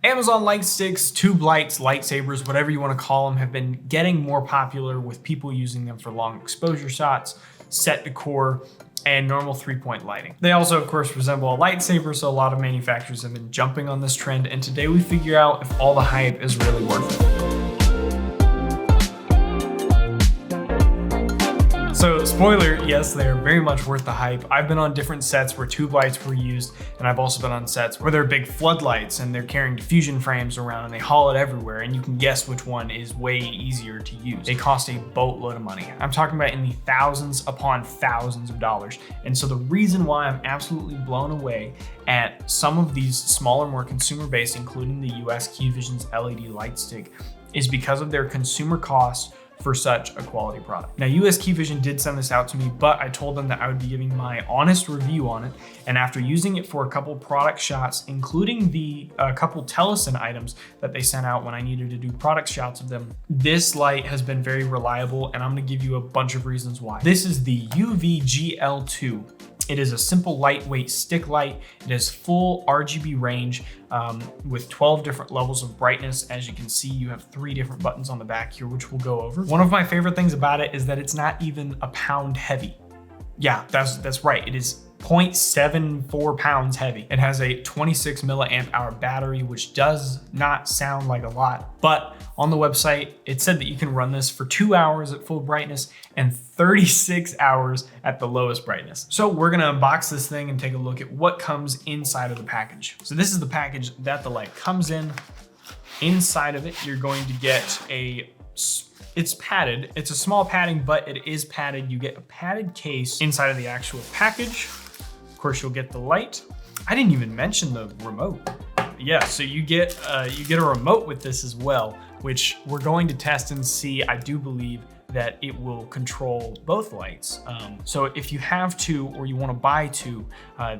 Amazon light sticks, tube lights, lightsabers, whatever you want to call them, have been getting more popular with people using them for long exposure shots, set decor, and normal 3-point lighting. They also, of course, resemble a lightsaber, so a lot of manufacturers have been jumping on this trend, and today we figure out if all the hype is really worth it. So spoiler, yes, they're very much worth the hype. I've been on different sets where tube lights were used, and I've also been on sets where they're big floodlights and they're carrying diffusion frames around and they haul it everywhere, and you can guess which one is way easier to use. They cost a boatload of money. I'm talking about in the thousands upon thousands of dollars. And so the reason why I'm absolutely blown away at some of these smaller, more consumer-based, including the USKEYVISION's LED light stick, is because of their consumer cost for such a quality product. Now, USKEYVISION did send this out to me, but I told them that I would be giving my honest review on it. And after using it for a couple product shots, including the couple Telesen items that they sent out when I needed to do product shots of them, this light has been very reliable, and I'm gonna give you a bunch of reasons why. This is the UVGL2. It is a simple lightweight stick light. It has full RGB range with 12 different levels of brightness. As you can see, you have 3 different buttons on the back here, which we'll go over. One of my favorite things about it is that it's not even a pound heavy. Yeah, that's right. It is 0.74 pounds heavy. It has a 26 milliamp hour battery, which does not sound like a lot, but on the website, it said that you can run this for 2 hours at full brightness and 36 hours at the lowest brightness. So we're gonna unbox this thing and take a look at what comes inside of the package. So this is the package that the light comes in. Inside of it, you're going to get it's padded. It's a small padding, but it is padded. You get a padded case inside of the actual package. Of course, you'll get the light. I didn't even mention the remote. Yeah, so you get a remote with this as well, which we're going to test and see. I do believe that it will control both lights. So if you have two or you want to buy two,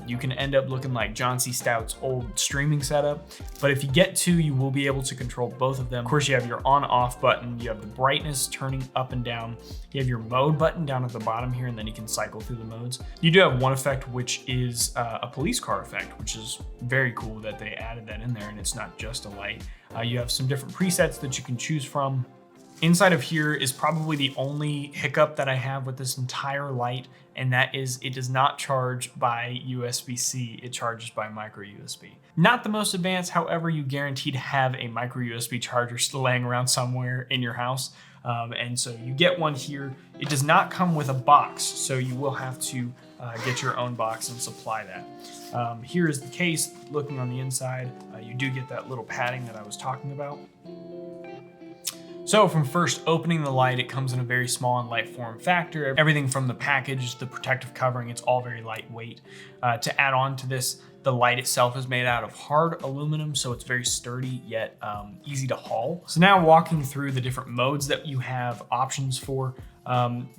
you can end up looking like John C. Stout's old streaming setup. But if you get two, you will be able to control both of them. Of course, you have your on-off button, you have the brightness turning up and down, you have your mode button down at the bottom here, and then you can cycle through the modes. You do have one effect, which is a police car effect, which is very cool that they added that in there, and it's not just a light. You have some different presets that you can choose from. Inside of here is probably the only hiccup that I have with this entire light, and that is it does not charge by USB-C, it charges by micro USB. Not the most advanced, however, you guarantee to have a micro USB charger still laying around somewhere in your house. And so you get one here. It does not come with a box, so you will have to get your own box and supply that. Here is the case. Looking on the inside, you do get that little padding that I was talking about. So from first opening the light, it comes in a very small and light form factor. Everything from the package, the protective covering, it's all very lightweight. To add on to this, the light itself is made out of hard aluminum, so it's very sturdy yet easy to haul. So now walking through the different modes that you have options for.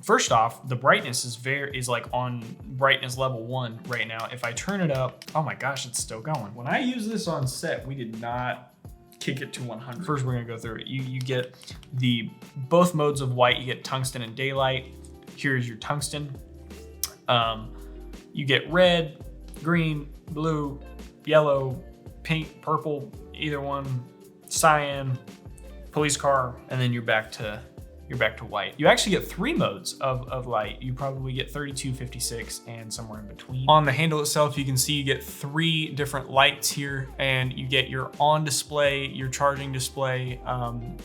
First off, the brightness is like on brightness level 1 right now. If I turn it up, oh my gosh, it's still going. When I use this on set, we did not kick it to 100. First, we're gonna go through it. You get both modes of white. You get tungsten and daylight. Here's your tungsten. You get red, green, blue, yellow, pink, purple, either one, cyan, police car, and then you're back to white. You actually get 3 modes of light. You probably get 32, 56, and somewhere in between. On the handle itself, you can see you get 3 different lights here, and you get your on display, your charging display,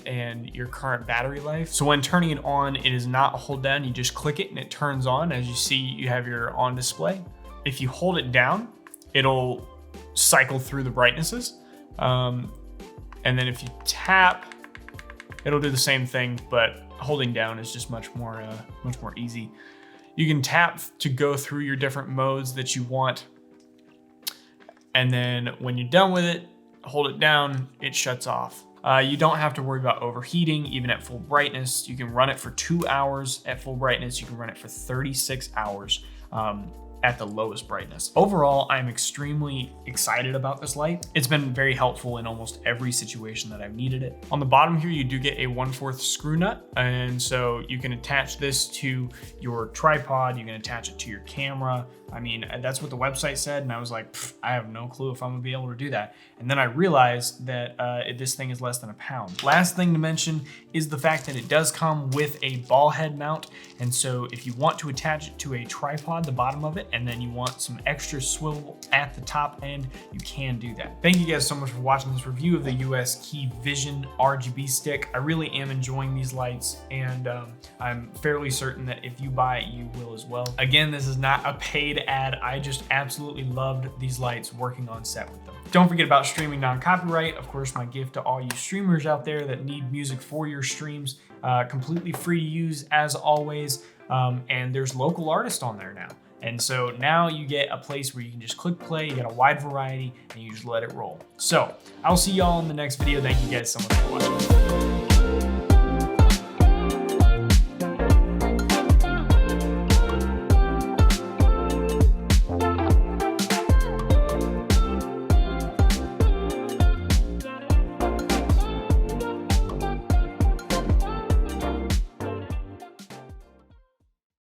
and your current battery life. So when turning it on, it is not a hold down. You just click it and it turns on. As you see, you have your on display. If you hold it down, it'll cycle through the brightnesses. And then if you tap, it'll do the same thing, but holding down is just much more easy. You can tap to go through your different modes that you want. And then when you're done with it, hold it down, it shuts off. You don't have to worry about overheating, even at full brightness. You can run it for 2 hours at full brightness. You can run it for 36 hours. at the lowest brightness. Overall, I'm extremely excited about this light. It's been very helpful in almost every situation that I've needed it. On the bottom here, you do get a 1/4 screw nut. And so you can attach this to your tripod. You can attach it to your camera. I mean, that's what the website said. And I was like, I have no clue if I'm gonna be able to do that. And then I realized that this thing is less than a pound. Last thing to mention is the fact that it does come with a ball head mount. And so if you want to attach it to a tripod, the bottom of it, and then you want some extra swivel at the top end, you can do that. Thank you guys so much for watching this review of the USKEYVISION RGB stick. I really am enjoying these lights, and I'm fairly certain that if you buy it, you will as well. Again, this is not a paid ad. I just absolutely loved these lights working on set with them. Don't forget about streaming non-copyright. Of course, my gift to all you streamers out there that need music for your streams, completely free to use as always. And there's local artists on there now. And so now you get a place where you can just click play, you get a wide variety, and you just let it roll. So I'll see y'all in the next video. Thank you guys so much for watching.